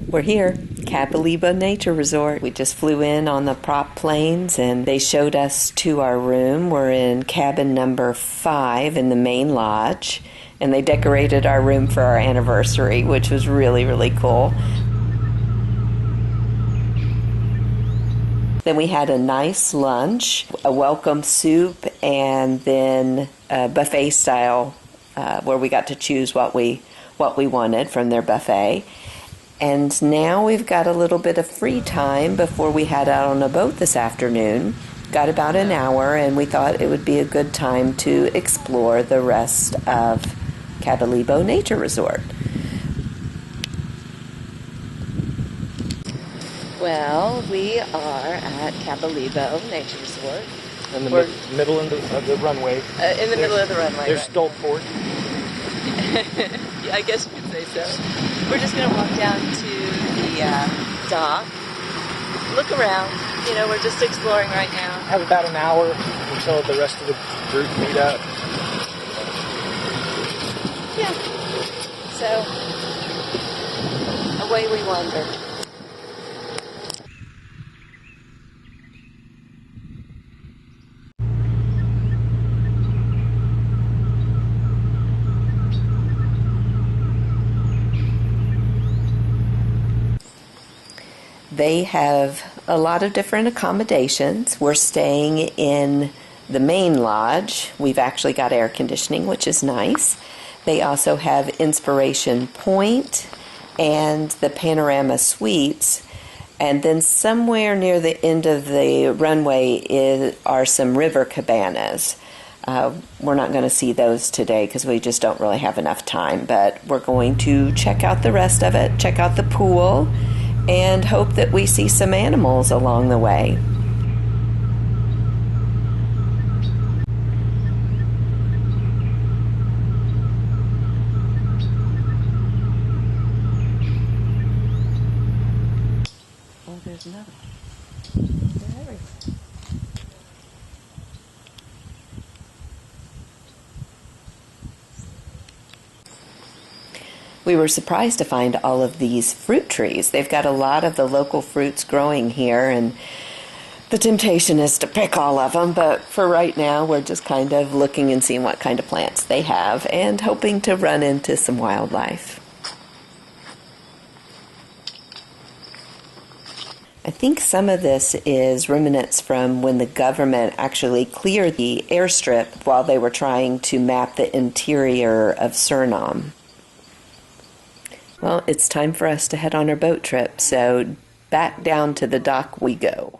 We're here, Kabalebo Nature Resort. We just flew in on the prop planes and they showed us to our room. We're in cabin number 5 in the main lodge, and they decorated our room for our anniversary, which was really, really cool. Then we had a nice lunch, a welcome soup, and then a buffet style where we got to choose what we wanted from their buffet. And now we've got a little bit of free time before we head out on a boat this afternoon. Got about an hour, and we thought it would be a good time to explore the rest of Kabalebo Nature Resort. Well, we are at Kabalebo Nature Resort. In the middle of the runway. In the middle of the runway. There's Stolport. Yeah, I guess you could say so. We're just going to walk down to the dock, look around. You know, we're just exploring right now. Have about an hour until the rest of the group meet up. Yeah. So, away we wander. They have a lot of different accommodations. We're staying in the main lodge. We've actually got air conditioning, which is nice. They also have Inspiration Point and the Panorama Suites. And then somewhere near the end of the runway are some river cabanas. We're not going to see those today because we just don't really have enough time. But we're going to check out the rest of it, check out the pool, and hope that we see some animals along the way. Oh, there's another one. They're everywhere. We were surprised to find all of these fruit trees. They've got a lot of the local fruits growing here, and the temptation is to pick all of them, but for right now we're just kind of looking and seeing what kind of plants they have and hoping to run into some wildlife. I think some of this is remnants from when the government actually cleared the airstrip while they were trying to map the interior of Suriname. Well, it's time for us to head on our boat trip, so back down to the dock we go.